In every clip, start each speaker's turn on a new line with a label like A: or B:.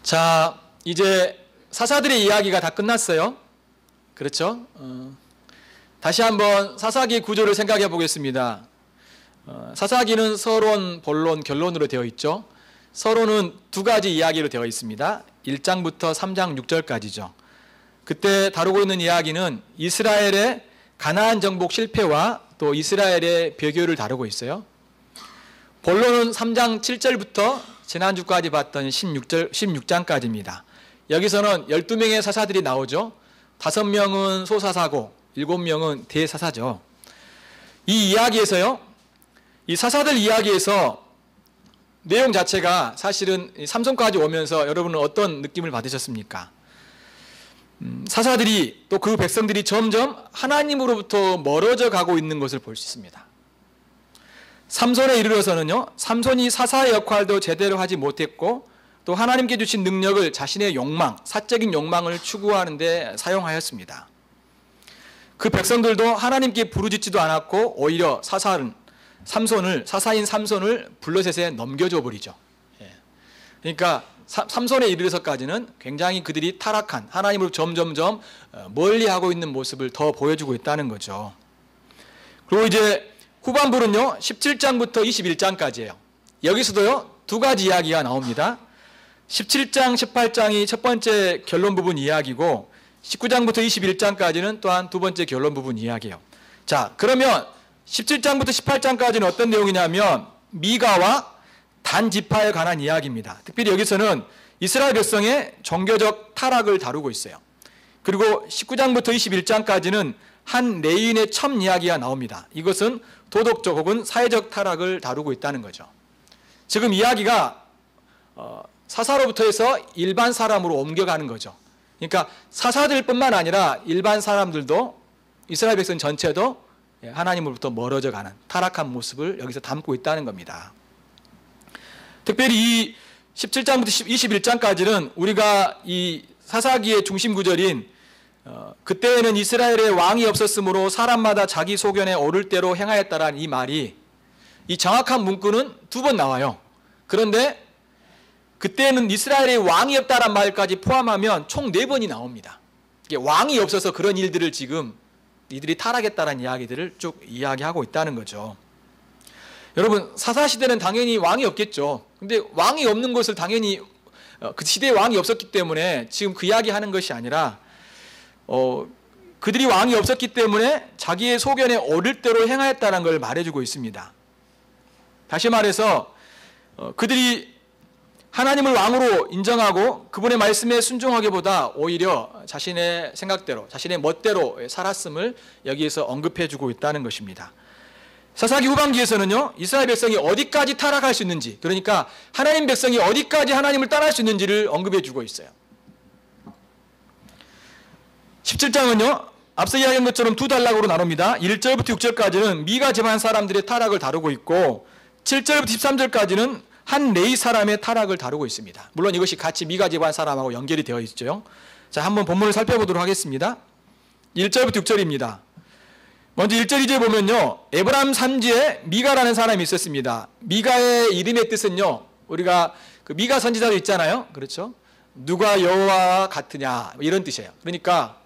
A: 자, 이제 사사들의 이야기가 다 끝났어요. 그렇죠? 다시 한번 사사기 구조를 생각해 보겠습니다. 사사기는 서론, 본론, 결론으로 되어 있죠. 서론은 두 가지 이야기로 되어 있습니다. 1장부터 3장 6절까지죠. 그때 다루고 있는 이야기는 이스라엘의 가나안 정복 실패와 또 이스라엘의 배교를 다루고 있어요. 본론은 3장 7절부터 지난주까지 봤던 16장까지입니다. 여기서는 12명의 사사들이 나오죠. 5명은 소사사고 7명은 대사사죠. 이 이야기에서요, 이 사사들 이야기에서 내용 자체가 사실은 삼손까지 오면서 여러분은 어떤 느낌을 받으셨습니까? 사사들이 또 그 백성들이 점점 하나님으로부터 멀어져 가고 있는 것을 볼 수 있습니다. 삼손에 이르러서는요, 삼손이 사사의 역할도 제대로 하지 못했고 또 하나님께 주신 능력을 자신의 욕망, 사적인 욕망을 추구하는 데 사용하였습니다. 그 백성들도 하나님께 부르짖지도 않았고 오히려 사사인 삼손을 블레셋에 넘겨줘 버리죠. 그러니까 삼손에 이르러서까지는 굉장히 그들이 타락한, 하나님을 점점점 멀리하고 있는 모습을 더 보여주고 있다는 거죠. 그리고 이제 후반부는요, 17장부터 21장까지예요. 여기서도요, 두 가지 이야기가 나옵니다. 17장, 18장이 첫 번째 결론 부분 이야기고 19장부터 21장까지는 또한 두 번째 결론 부분 이야기예요. 자, 그러면 17장부터 18장까지는 어떤 내용이냐면 미가와 단 지파에 관한 이야기입니다. 특별히 여기서는 이스라엘 백성의 종교적 타락을 다루고 있어요. 그리고 19장부터 21장까지는 한 레위인의 첨 이야기가 나옵니다. 이것은 도덕적 혹은 사회적 타락을 다루고 있다는 거죠. 지금 이야기가 사사로부터 해서 일반 사람으로 옮겨가는 거죠. 그러니까 사사들뿐만 아니라 일반 사람들도, 이스라엘 백성 전체도 하나님으로부터 멀어져 가는 타락한 모습을 여기서 담고 있다는 겁니다. 특별히 이 17장부터 21장까지는 우리가 이 사사기의 중심 구절인 그때에는 이스라엘에 왕이 없었으므로 사람마다 자기 소견에 오를 대로 행하였다라는 이 말이, 이 정확한 문구는 두 번 나와요. 그런데 그때는 이스라엘에 왕이 없다란 말까지 포함하면 총 4번이 나옵니다. 이게 왕이 없어서 그런 일들을 지금 이들이 타락했다는 이야기들을 쭉 이야기하고 있다는 거죠. 여러분, 사사시대는 당연히 왕이 없겠죠. 근데 왕이 없는 것을 당연히 그 시대에 왕이 없었기 때문에 지금 그 이야기 하는 것이 아니라 그들이 왕이 없었기 때문에 자기의 소견에 오를 대로 행하였다는 걸 말해주고 있습니다. 다시 말해서 그들이 하나님을 왕으로 인정하고 그분의 말씀에 순종하기보다 오히려 자신의 생각대로, 자신의 멋대로 살았음을 여기에서 언급해주고 있다는 것입니다. 사사기 후반기에서는요, 이스라엘 백성이 어디까지 타락할 수 있는지, 그러니까 하나님 백성이 어디까지 하나님을 따라할 수 있는지를 언급해주고 있어요. 17장은요, 앞서 이야기한 것처럼 두 단락으로 나눕니다. 1절부터 6절까지는 미가 집안 사람들의 타락을 다루고 있고 7절부터 13절까지는 한 레위 사람의 타락을 다루고 있습니다. 물론 이것이 같이 미가 집안 사람하고 연결이 되어 있죠. 자, 한번 본문을 살펴보도록 하겠습니다. 1절부터 6절입니다. 먼저 1절, 2절 보면요, 에브라임 산지에 미가라는 사람이 있었습니다. 미가의 이름의 뜻은요, 우리가 그 미가 선지자도 있잖아요. 그렇죠? 누가 여호와와 같으냐, 이런 뜻이에요. 그러니까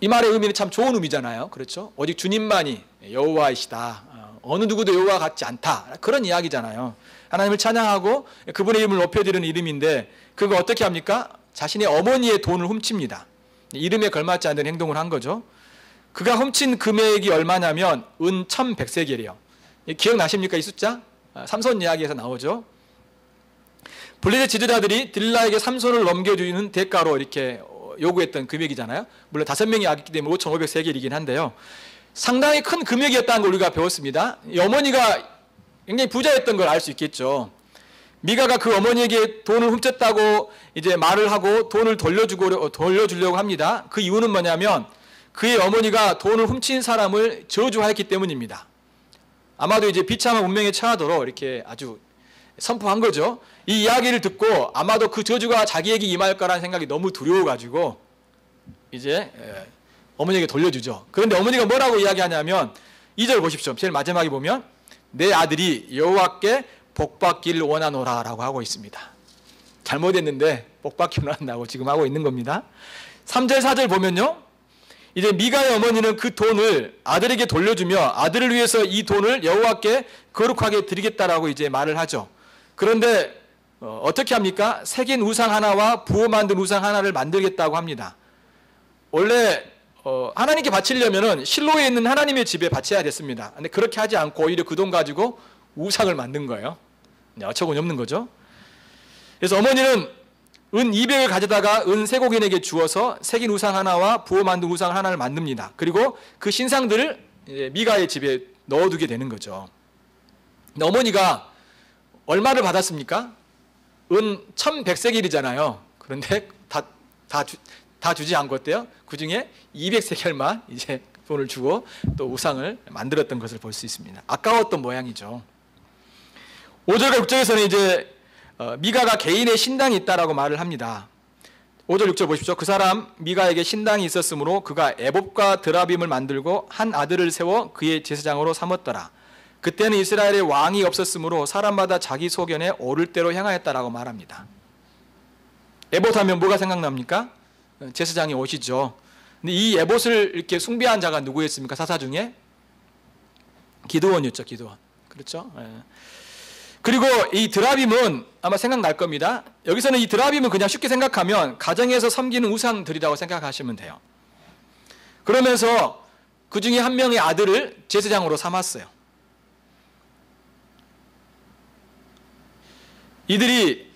A: 이 말의 의미는 참 좋은 의미잖아요. 그렇죠? 오직 주님만이 여호와이시다. 어느 누구도 여호와 같지 않다. 그런 이야기잖아요. 하나님을 찬양하고 그분의 이름을 높여드리는 이름인데, 그거 어떻게 합니까? 자신의 어머니의 돈을 훔칩니다. 이름에 걸맞지 않는 행동을 한 거죠. 그가 훔친 금액이 얼마냐면 은 1100세겔이요. 기억나십니까? 이 숫자? 삼손 이야기에서 나오죠. 블레셋 지도자들이 딜라에게 삼손을 넘겨주는 대가로 이렇게 요구했던 금액이잖아요. 물론 5명이 아꼈기 때문에 5500세겔이긴 한데요. 상당히 큰 금액이었다는 걸 우리가 배웠습니다. 이 어머니가 굉장히 부자였던 걸 알 수 있겠죠. 미가가 그 어머니에게 돈을 훔쳤다고 이제 말을 하고 돈을 돌려주려고 합니다. 그 이유는 뭐냐면 그의 어머니가 돈을 훔친 사람을 저주하였기 때문입니다. 아마도 이제 비참한 운명에 처하도록 이렇게 아주 선포한 거죠. 이 이야기를 듣고 아마도 그 저주가 자기에게 임할 거라는 생각이 너무 두려워가지고 이제 어머니에게 돌려주죠. 그런데 어머니가 뭐라고 이야기하냐면 2절 보십시오. 제일 마지막에 보면 내 아들이 여호와께 복받기를 원하노라라고 하고 있습니다. 잘못했는데 복받기 원한다고 지금 하고 있는 겁니다. 3절 4절 보면요, 이제 미가의 어머니는 그 돈을 아들에게 돌려주며 아들을 위해서 이 돈을 여호와께 거룩하게 드리겠다라고 이제 말을 하죠. 그런데 어떻게 합니까? 새긴 우상 하나와 부어 만든 우상 하나를 만들겠다고 합니다. 원래 하나님께 바치려면은 실로에 있는 하나님의 집에 바쳐야 됐습니다. 근데 그렇게 하지 않고 오히려 그 돈 가지고 우상을 만든 거예요. 어처구니 없는 거죠. 그래서 어머니는 은 200을 가져다가 은 세곡인에게 주어서 새긴 우상 하나와 부어 만든 우상 하나를 만듭니다. 그리고 그 신상들을 미가의 집에 넣어두게 되는 거죠. 근데 어머니가 얼마를 받았습니까? 은 1100세겔이잖아요. 그런데 다 주지 않고 어때요? 그 중에 200세겔만 이제 돈을 주고 또 우상을 만들었던 것을 볼 수 있습니다. 아까웠던 모양이죠. 5절과 6절에서는 이제 미가가 개인의 신당이 있다라고 말을 합니다. 5절 6절 보십시오. 그 사람 미가에게 신당이 있었으므로 그가 에봇과 드라빔을 만들고 한 아들을 세워 그의 제사장으로 삼았더라. 그때는 이스라엘의 왕이 없었으므로 사람마다 자기 소견에 오를 대로 행하였다라고 말합니다. 에봇 하면 뭐가 생각납니까? 제사장이 옷이죠. 근데 이 에봇을 이렇게 숭배한 자가 누구였습니까? 사사 중에 기드온이었죠. 기드온. 그렇죠? 예. 그리고 이 드라빔은 아마 생각날 겁니다. 여기서는 이 드라빔은 그냥 쉽게 생각하면 가정에서 섬기는 우상들이라고 생각하시면 돼요. 그러면서 그 중에 한 명의 아들을 제사장으로 삼았어요. 이들이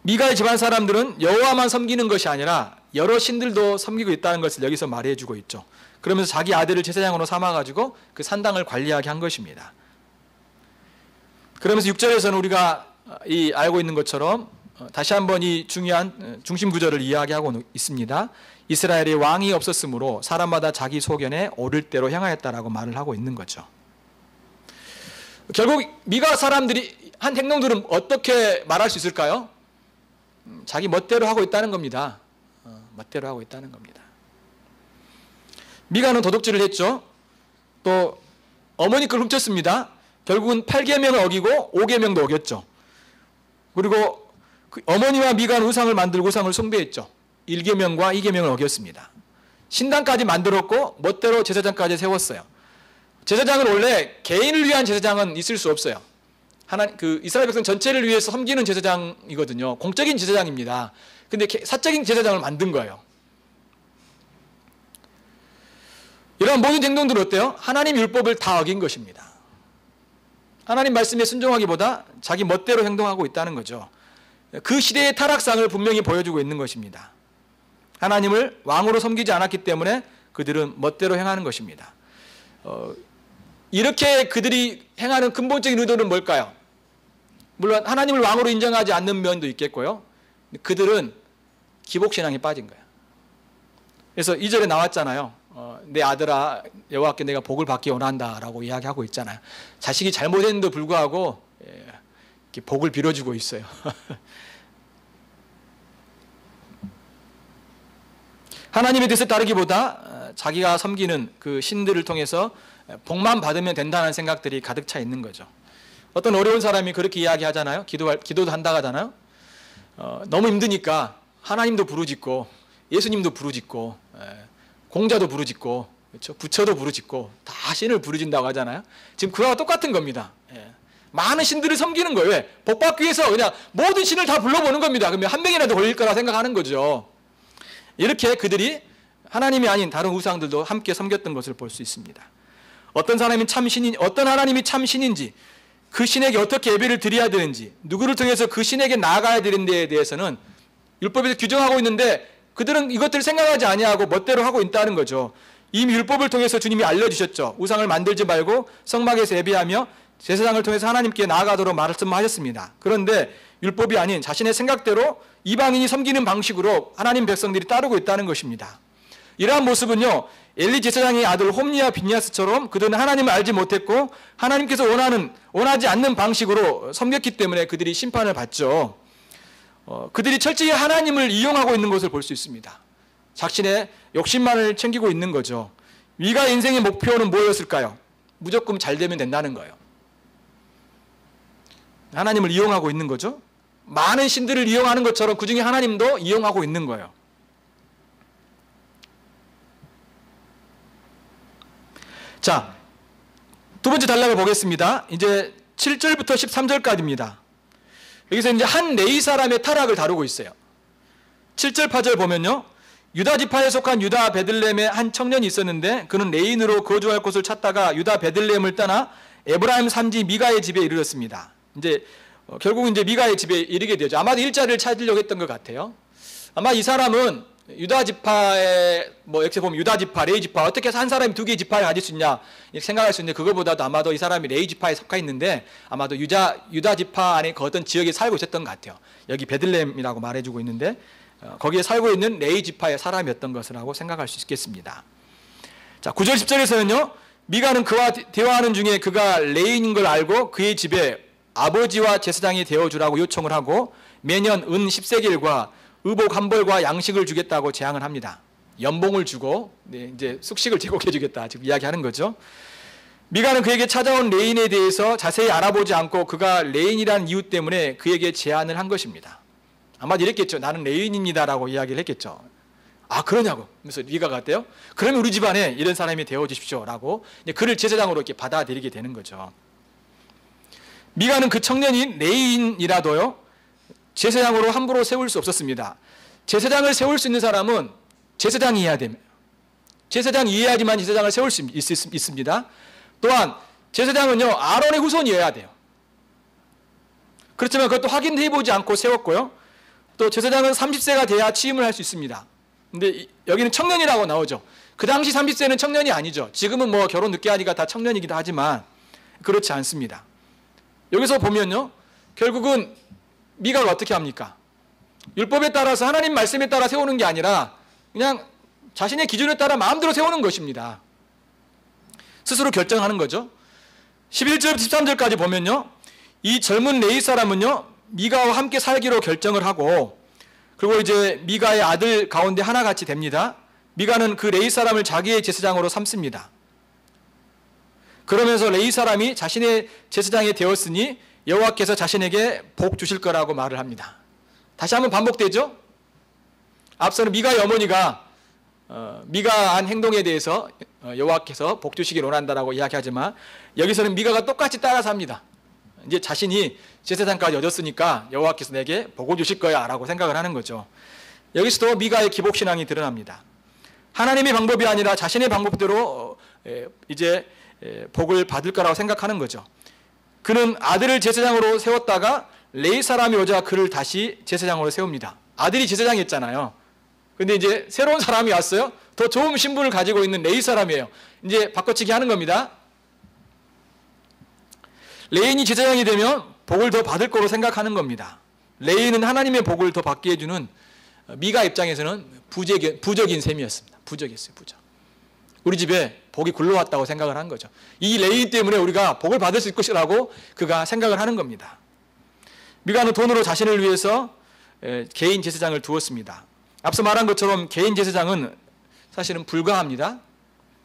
A: 미가의 집안 사람들은 여호와만 섬기는 것이 아니라 여러 신들도 섬기고 있다는 것을 여기서 말해주고 있죠. 그러면서 자기 아들을 제사장으로 삼아가지고 그 산당을 관리하게 한 것입니다. 그러면서 6절에서는 우리가 알고 있는 것처럼 다시 한번 이 중요한 중심 구절을 이야기하고 있습니다. 이스라엘의 왕이 없었으므로 사람마다 자기 소견에 오를 대로 행하였다라고 말을 하고 있는 거죠. 결국 미가 사람들이 한 행동들은 어떻게 말할 수 있을까요? 자기 멋대로 하고 있다는 겁니다. 멋대로 하고 있다는 겁니다. 미가는 도둑질을 했죠. 또 어머니 걸 훔쳤습니다. 결국은 8계명을 어기고 5계명도 어겼죠. 그리고 그 어머니와 미가는 우상을 만들고 우상을 숭배했죠. 1계명과 2계명을 어겼습니다. 신당까지 만들었고 멋대로 제사장까지 세웠어요. 제사장은 원래 개인을 위한 제사장은 있을 수 없어요. 이스라엘 백성 전체를 위해서 섬기는 제사장이거든요. 공적인 제사장입니다. 근데 사적인 제사장을 만든 거예요. 이런 모든 행동들은 어때요? 하나님 율법을 다 어긴 것입니다. 하나님 말씀에 순종하기보다 자기 멋대로 행동하고 있다는 거죠. 그 시대의 타락상을 분명히 보여주고 있는 것입니다. 하나님을 왕으로 섬기지 않았기 때문에 그들은 멋대로 행하는 것입니다. 이렇게 그들이 행하는 근본적인 의도는 뭘까요? 물론 하나님을 왕으로 인정하지 않는 면도 있겠고요. 그들은 기복신앙에 빠진 거예요. 그래서 2절에 나왔잖아요. 내 아들아 여호와께 내가 복을 받기 원한다라고 이야기하고 있잖아요. 자식이 잘못했는데도 불구하고 이렇게 복을 빌어주고 있어요. 하나님의 뜻을 따르기보다 자기가 섬기는 그 신들을 통해서 복만 받으면 된다는 생각들이 가득 차 있는 거죠. 어떤 어려운 사람이 그렇게 이야기하잖아요. 기도도 한다고 하잖아요. 너무 힘드니까 하나님도 부르짖고 예수님도 부르짖고 공자도 부르짖고 그렇죠? 부처도 부르짖고 다 신을 부르짖는다고 하잖아요. 지금 그거와 똑같은 겁니다. 많은 신들을 섬기는 거예요. 왜? 복 받기 위해서 그냥 모든 신을 다 불러보는 겁니다. 그러면 한 명이라도 걸릴 거라 생각하는 거죠. 이렇게 그들이 하나님이 아닌 다른 우상들도 함께 섬겼던 것을 볼 수 있습니다. 어떤 하나님이 참 신인지 그 신에게 어떻게 예배를 드려야 되는지 누구를 통해서 그 신에게 나아가야 되는 데에 대해서는 율법에서 규정하고 있는데 그들은 이것들을 생각하지 아니하고 멋대로 하고 있다는 거죠. 이미 율법을 통해서 주님이 알려주셨죠. 우상을 만들지 말고 성막에서 예배하며 제사장을 통해서 하나님께 나아가도록 말씀하셨습니다. 그런데 율법이 아닌 자신의 생각대로 이방인이 섬기는 방식으로 하나님 백성들이 따르고 있다는 것입니다. 이러한 모습은요, 엘리 제사장의 아들 홈리와 빈야스처럼 그들은 하나님을 알지 못했고 하나님께서 원하지 않는 방식으로 섬겼기 때문에 그들이 심판을 받죠. 그들이 철저히 하나님을 이용하고 있는 것을 볼 수 있습니다. 자신의 욕심만을 챙기고 있는 거죠. 미가 인생의 목표는 뭐였을까요? 무조건 잘 되면 된다는 거예요. 하나님을 이용하고 있는 거죠. 많은 신들을 이용하는 것처럼 그 중에 하나님도 이용하고 있는 거예요. 자, 두 번째 단락을 보겠습니다. 이제 7절부터 13절까지입니다. 여기서 이제 한 레위 사람의 타락을 다루고 있어요. 7절, 8절 보면요. 유다 지파에 속한 유다 베들레헴에 한 청년이 있었는데 그는 레인으로 거주할 곳을 찾다가 유다 베들레헴을 떠나 에브라임 산지 미가의 집에 이르렀습니다. 이제 결국은 이제 미가의 집에 이르게 되죠. 아마도 일자리를 찾으려고 했던 것 같아요. 아마 이 사람은 유다 지파에 여기서 보면 유다 지파, 레위 지파 어떻게 해서 한 사람이 두 개의 지파를 가질 수 있냐 이렇게 생각할 수 있는데 그거보다도 아마도 이 사람이 레위 지파에 속해 있는데 아마도 유다 지파 안에 그 어떤 지역에 살고 있었던 것 같아요. 여기 베들레헴이라고 말해주고 있는데 거기에 살고 있는 레위 지파의 사람이었던 것이라고 생각할 수 있겠습니다. 자, 9절 10절에서는요. 미가는 그와 대화하는 중에 그가 레위인인 걸 알고 그의 집에 아버지와 제사장이 되어주라고 요청을 하고 매년 은 10세겔과 의복 한 벌과 양식을 주겠다고 제안을 합니다. 연봉을 주고 이제 숙식을 제공해 주겠다 지금 이야기하는 거죠. 미가는 그에게 찾아온 레인에 대해서 자세히 알아보지 않고 그가 레인이라는 이유 때문에 그에게 제안을 한 것입니다. 아마 이랬겠죠. 나는 레인입니다라고 이야기를 했겠죠. 아, 그러냐고. 그래서 미가가 어때요? 그러면 우리 집안에 이런 사람이 되어 주십시오라고 그를 제사장으로 이렇게 받아들이게 되는 거죠. 미가는 그 청년인 레인이라도요. 제사장으로 함부로 세울 수 없었습니다. 제사장을 세울 수 있는 사람은 제사장이어야 됩니다. 제사장이 이해야지만 제사장을 세울 수 있습니다. 또한 제사장은요 아론의 후손이어야 돼요. 그렇지만 그것도 확인해보지 않고 세웠고요. 또 제사장은 30세가 돼야 취임을 할 수 있습니다. 근데 여기는 청년이라고 나오죠. 그 당시 30세는 청년이 아니죠. 지금은 뭐 결혼 늦게 하니까 다 청년이기도 하지만 그렇지 않습니다. 여기서 보면요 결국은 미가가 어떻게 합니까? 율법에 따라서 하나님 말씀에 따라 세우는 게 아니라 그냥 자신의 기준에 따라 마음대로 세우는 것입니다. 스스로 결정하는 거죠. 11절 13절까지 보면요. 이 젊은 레위 사람은요. 미가와 함께 살기로 결정을 하고 그리고 이제 미가의 아들 가운데 하나같이 됩니다. 미가는 그 레위 사람을 자기의 제사장으로 삼습니다. 그러면서 레위 사람이 자신의 제사장이 되었으니 여호와께서 자신에게 복 주실 거라고 말을 합니다. 다시 한번 반복되죠? 앞서는 미가의 어머니가 미가 한 행동에 대해서 여호와께서 복 주시길 원한다라고 이야기하지만 여기서는 미가가 똑같이 따라서 합니다. 이제 자신이 제사장까지 얻었으니까 여호와께서 내게 복을 주실 거야 라고 생각을 하는 거죠. 여기서도 미가의 기복신앙이 드러납니다. 하나님의 방법이 아니라 자신의 방법대로 이제 복을 받을 거라고 생각하는 거죠. 그는 아들을 제사장으로 세웠다가 레위 사람이 오자 그를 다시 제사장으로 세웁니다. 아들이 제사장이었잖아요. 근데 이제 새로운 사람이 왔어요. 더 좋은 신분을 가지고 있는 레위 사람이에요. 이제 바꿔치기 하는 겁니다. 레인이 제사장이 되면 복을 더 받을 거로 생각하는 겁니다. 레인은 하나님의 복을 더 받게 해주는 미가 입장에서는 부적인 셈이었습니다. 부적이었어요. 부적. 우리 집에 복이 굴러왔다고 생각을 한 거죠. 이 레인 때문에 우리가 복을 받을 수 있을 것이라고 그가 생각을 하는 겁니다. 미가는 돈으로 자신을 위해서 개인 제사장을 두었습니다. 앞서 말한 것처럼 개인 제사장은 사실은 불가합니다.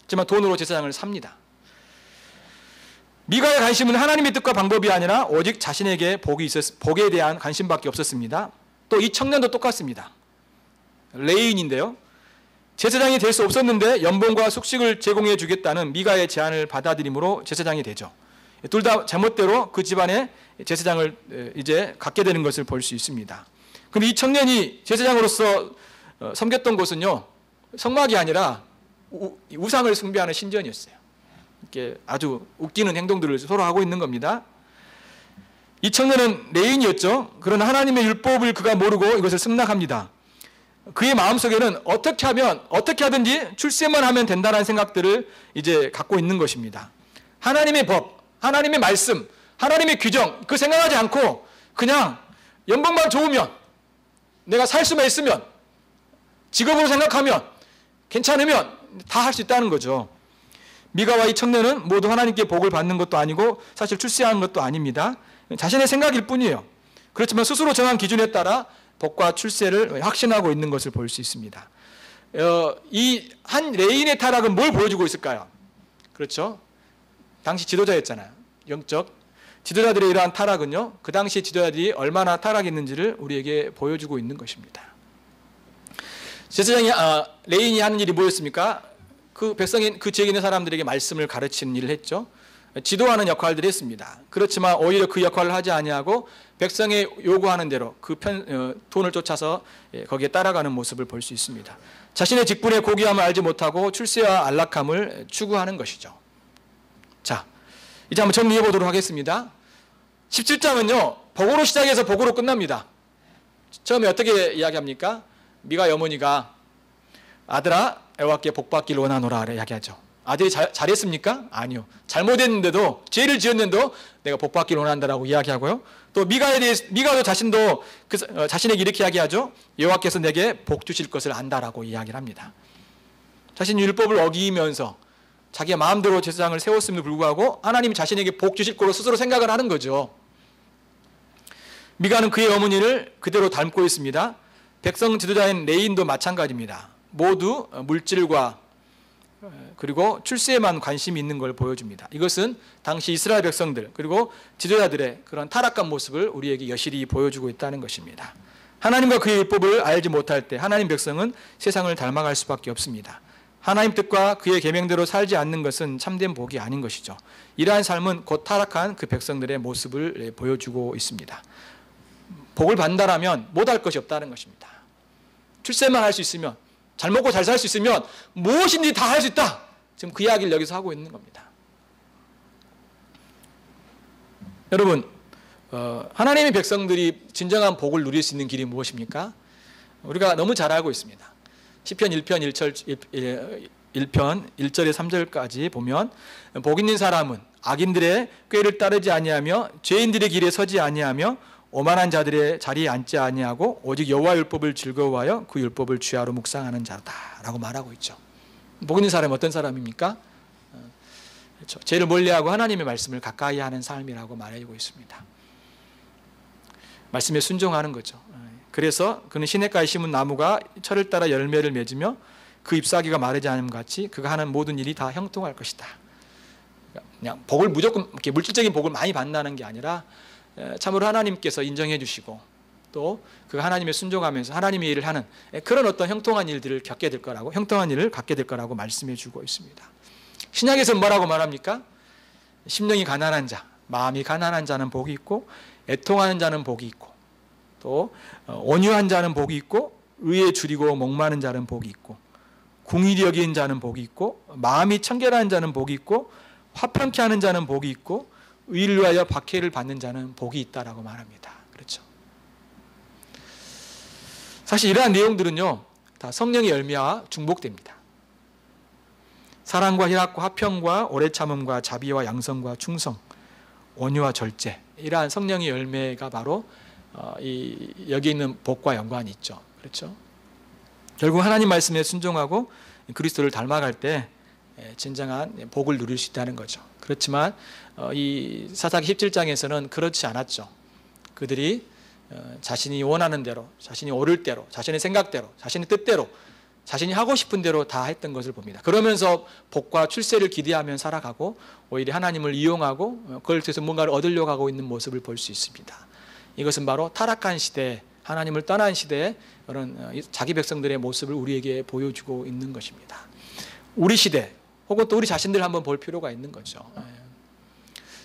A: 하지만 돈으로 제사장을 삽니다. 미가의 관심은 하나님의 뜻과 방법이 아니라 오직 자신에게 복에 대한 관심밖에 없었습니다. 또 이 청년도 똑같습니다. 레인인데요. 제사장이 될 수 없었는데 연봉과 숙식을 제공해 주겠다는 미가의 제안을 받아들임으로 제사장이 되죠. 둘 다 제멋대로 그 집안에 제사장을 이제 갖게 되는 것을 볼 수 있습니다. 그런데 이 청년이 제사장으로서 섬겼던 곳은요. 성막이 아니라 우상을 숭배하는 신전이었어요. 이렇게 아주 웃기는 행동들을 서로 하고 있는 겁니다. 이 청년은 레인이었죠. 그러나 하나님의 율법을 그가 모르고 이것을 승낙합니다. 그의 마음속에는 어떻게 하든지 출세만 하면 된다는 생각들을 이제 갖고 있는 것입니다. 하나님의 법, 하나님의 말씀, 하나님의 규정 그 생각하지 않고 그냥 연봉만 좋으면 내가 살 수만 있으면 직업으로 생각하면 괜찮으면 다 할 수 있다는 거죠. 미가와 이 청년은 모두 하나님께 복을 받는 것도 아니고 사실 출세하는 것도 아닙니다. 자신의 생각일 뿐이에요. 그렇지만 스스로 정한 기준에 따라 복과 출세를 확신하고 있는 것을 볼 수 있습니다. 이 한 레인의 타락은 뭘 보여주고 있을까요? 그렇죠. 당시 지도자였잖아요. 영적 지도자들의 이러한 타락은요, 그 당시 지도자들이 얼마나 타락했는지를 우리에게 보여주고 있는 것입니다. 제사장이 레인이 하는 일이 뭐였습니까? 그 백성인 그 지역에 있는 사람들에게 말씀을 가르치는 일을 했죠. 지도하는 역할들을 했습니다. 그렇지만 오히려 그 역할을 하지 아니하고 백성이 요구하는 대로 그 돈을 쫓아서 거기에 따라가는 모습을 볼 수 있습니다. 자신의 직분의 고귀함을 알지 못하고 출세와 안락함을 추구하는 것이죠. 자, 이제 한번 정리해 보도록 하겠습니다. 17장은요, 복으로 시작해서 복으로 끝납니다. 처음에 어떻게 이야기합니까? 미가의 어머니가 아들아 여호와께 복받기를 원하노라 이야기하죠. 아들이 잘했습니까? 아니요. 잘못했는데도, 죄를 지었는데도 내가 복받기를 원한다라고 이야기하고요. 또 미가도 자신도 자신에게 이렇게 이야기하죠. 여호와께서 내게 복 주실 것을 안다라고 이야기를 합니다. 자신이 율법을 어기면서 자기의 마음대로 제사장을 세웠음에도 불구하고 하나님이 자신에게 복 주실 거로 스스로 생각을 하는 거죠. 미가는 그의 어머니를 그대로 닮고 있습니다. 백성 지도자인 레인도 마찬가지입니다. 모두 물질과 그리고 출세에만 관심이 있는 걸 보여줍니다. 이것은 당시 이스라엘 백성들 그리고 지도자들의 그런 타락한 모습을 우리에게 여실히 보여주고 있다는 것입니다. 하나님과 그의 율법을 알지 못할 때 하나님 백성은 세상을 닮아갈 수밖에 없습니다. 하나님 뜻과 그의 계명대로 살지 않는 것은 참된 복이 아닌 것이죠. 이러한 삶은 곧 타락한 그 백성들의 모습을 보여주고 있습니다. 복을 받는다라면 못할 것이 없다는 것입니다. 출세만 할 수 있으면, 잘 먹고 잘 살 수 있으면 무엇인지 다 할 수 있다. 지금 그 이야기를 여기서 하고 있는 겁니다. 여러분, 하나님의 백성들이 진정한 복을 누릴 수 있는 길이 무엇입니까? 우리가 너무 잘 알고 있습니다. 시편 1편 1절에 3절까지 보면 복 있는 사람은 악인들의 꾀를 따르지 아니하며 죄인들의 길에 서지 아니하며 오만한 자들의 자리에 앉지 아니하고 오직 여호와 율법을 즐거워하여 그 율법을 주야로 묵상하는 자다라고 말하고 있죠. 복 있는 사람은 어떤 사람입니까? 그렇죠. 죄를 멀리하고 하나님의 말씀을 가까이 하는 삶이라고 말해주고 있습니다. 말씀에 순종하는 거죠. 그래서 그는 시냇가에 심은 나무가 철을 따라 열매를 맺으며 그 잎사귀가 마르지 않음 같이 그가 하는 모든 일이 다 형통할 것이다. 그냥 복을 무조건 이렇게 물질적인 복을 많이 받는다는 게 아니라 참으로 하나님께서 인정해 주시고 또 그가 하나님의 순종하면서 하나님의 일을 하는 그런 어떤 형통한 일들을 겪게 될 거라고, 형통한 일을 갖게 될 거라고 말씀해 주고 있습니다. 신약에서는 뭐라고 말합니까? 심령이 가난한 자, 마음이 가난한 자는 복이 있고 애통하는 자는 복이 있고 또 온유한 자는 복이 있고 의에 줄이고 목마른 자는 복이 있고 궁일이 여긴 자는 복이 있고 마음이 청결한 자는 복이 있고 화평케 하는 자는 복이 있고 의를 위하여 박해를 받는 자는 복이 있다라고 말합니다. 그렇죠. 사실 이러한 내용들은요, 다 성령의 열매와 중복됩니다. 사랑과 희락과 화평과 오래 참음과 자비와 양성과 충성, 온유와 절제, 이러한 성령의 열매가 바로 여기 있는 복과 연관이 있죠. 그렇죠. 결국 하나님 말씀에 순종하고 그리스도를 닮아갈 때 진정한 복을 누릴 수 있다는 거죠. 그렇지만 이 사사기 17장에서는 그렇지 않았죠. 그들이 자신이 원하는 대로, 자신이 옳을 대로, 자신의 생각대로, 자신의 뜻대로, 자신이 하고 싶은 대로 다 했던 것을 봅니다. 그러면서 복과 출세를 기대하며 살아가고 오히려 하나님을 이용하고 그걸 통해서 뭔가를 얻으려고 하고 있는 모습을 볼 수 있습니다. 이것은 바로 타락한 시대, 하나님을 떠난 시대의 그런 자기 백성들의 모습을 우리에게 보여주고 있는 것입니다. 우리 시대 혹은 또 우리 자신들 한번 볼 필요가 있는 거죠.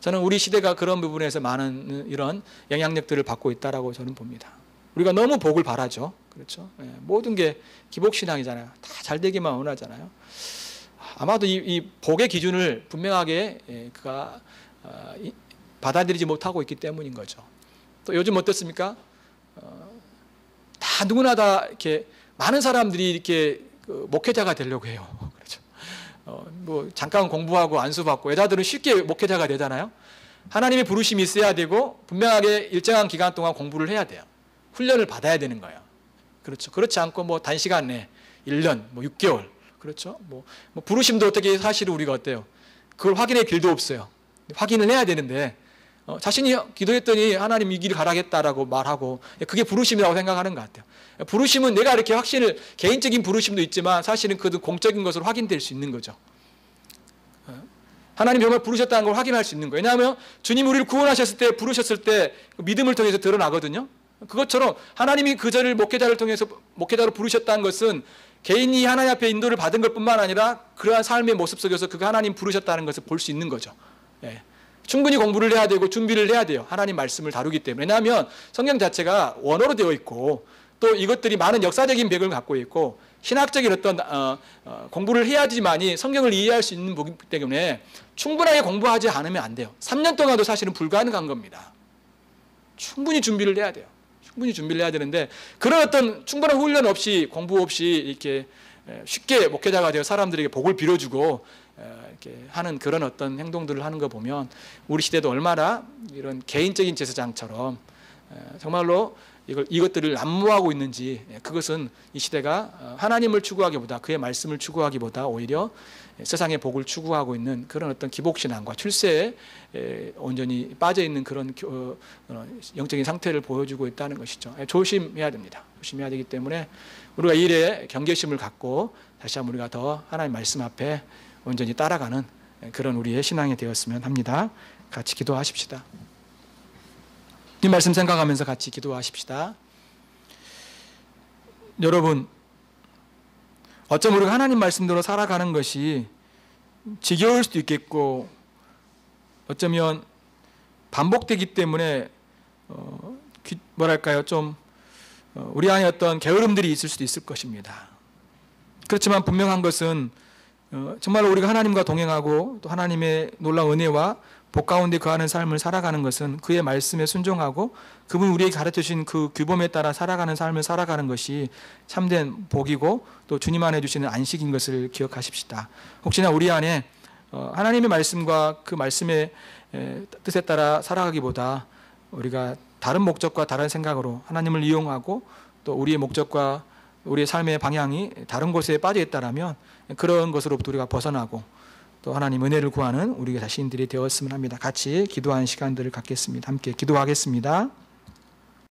A: 저는 우리 시대가 그런 부분에서 많은 이런 영향력들을 받고 있다라고 저는 봅니다. 우리가 너무 복을 바라죠. 그렇죠. 모든 게 기복신앙이잖아요. 다 잘 되기만 원하잖아요. 아마도 이 복의 기준을 분명하게 그가 받아들이지 못하고 있기 때문인 거죠. 또 요즘 어떻습니까? 다 누구나 다 이렇게 많은 사람들이 이렇게 목회자가 되려고 해요. 그렇죠. 뭐 잠깐 공부하고 안수받고 여자들은 쉽게 목회자가 되잖아요. 하나님의 부르심이 있어야 되고 분명하게 일정한 기간 동안 공부를 해야 돼요. 훈련을 받아야 되는 거예요. 그렇죠. 그렇지 않고 뭐 단시간 내 1년, 뭐 6개월, 그렇죠. 뭐 부르심도 어떻게 사실은 우리가 어때요? 그걸 확인할 길도 없어요. 확인을 해야 되는데 자신이 기도했더니 하나님 이 길을 가라겠다라고 말하고 그게 부르심이라고 생각하는 것 같아요. 부르심은 내가 이렇게 확신을, 개인적인 부르심도 있지만 사실은 그것도 공적인 것으로 확인될 수 있는 거죠. 하나님 정말 부르셨다는 걸 확인할 수 있는 거예요. 왜냐하면 주님 우리를 구원하셨을 때 부르셨을 때 믿음을 통해서 드러나거든요. 그것처럼 하나님이 그자를 목회자를 통해서 목회자로 부르셨다는 것은 개인이 하나님 앞에 인도를 받은 것뿐만 아니라 그러한 삶의 모습 속에서 그가 하나님 부르셨다는 것을 볼 수 있는 거죠. 예. 충분히 공부를 해야 되고 준비를 해야 돼요. 하나님 말씀을 다루기 때문에. 왜냐하면 성경 자체가 원어로 되어 있고 또 이것들이 많은 역사적인 배경을 갖고 있고 신학적인 어떤 공부를 해야지만이 성경을 이해할 수 있는 부분 때문에 충분하게 공부하지 않으면 안 돼요. 3년 동안도 사실은 불가능한 겁니다. 충분히 준비를 해야 돼요. 충분히 준비를 해야 되는데 그런 어떤 충분한 훈련 없이 공부 없이 이렇게 쉽게 목회자가 되어 사람들에게 복을 빌어주고 이렇게 하는 그런 어떤 행동들을 하는 거 보면 우리 시대도 얼마나 이런 개인적인 제사장처럼 정말로 이것들을 난무하고 있는지, 그것은 이 시대가 하나님을 추구하기보다 그의 말씀을 추구하기보다 오히려 세상의 복을 추구하고 있는 그런 어떤 기복신앙과 출세에 온전히 빠져있는 그런 영적인 상태를 보여주고 있다는 것이죠. 조심해야 됩니다. 조심해야 되기 때문에 우리가 이 일에 경계심을 갖고 다시 한번 우리가 더 하나님 말씀 앞에 온전히 따라가는 그런 우리의 신앙이 되었으면 합니다. 같이 기도하십시다. 이 말씀 생각하면서 같이 기도하십시다. 여러분, 어쩜 우리가 하나님 말씀대로 살아가는 것이 지겨울 수도 있겠고 어쩌면 반복되기 때문에 뭐랄까요, 좀 우리 안에 어떤 게으름들이 있을 수도 있을 것입니다. 그렇지만 분명한 것은 정말 우리가 하나님과 동행하고 또 하나님의 놀라운 은혜와 복 가운데 거하는 삶을 살아가는 것은 그의 말씀에 순종하고 그분이 우리에게 가르쳐주신 그 규범에 따라 살아가는 삶을 살아가는 것이 참된 복이고 또 주님 안에 주시는 안식인 것을 기억하십시다. 혹시나 우리 안에 하나님의 말씀과 그 말씀의 뜻에 따라 살아가기보다 우리가 다른 목적과 다른 생각으로 하나님을 이용하고 또 우리의 목적과 우리의 삶의 방향이 다른 곳에 빠져 있다라면 그런 것으로부터 우리가 벗어나고 또 하나님 은혜를 구하는 우리 자신들이 되었으면 합니다. 같이 기도하는 시간들을 갖겠습니다. 함께 기도하겠습니다.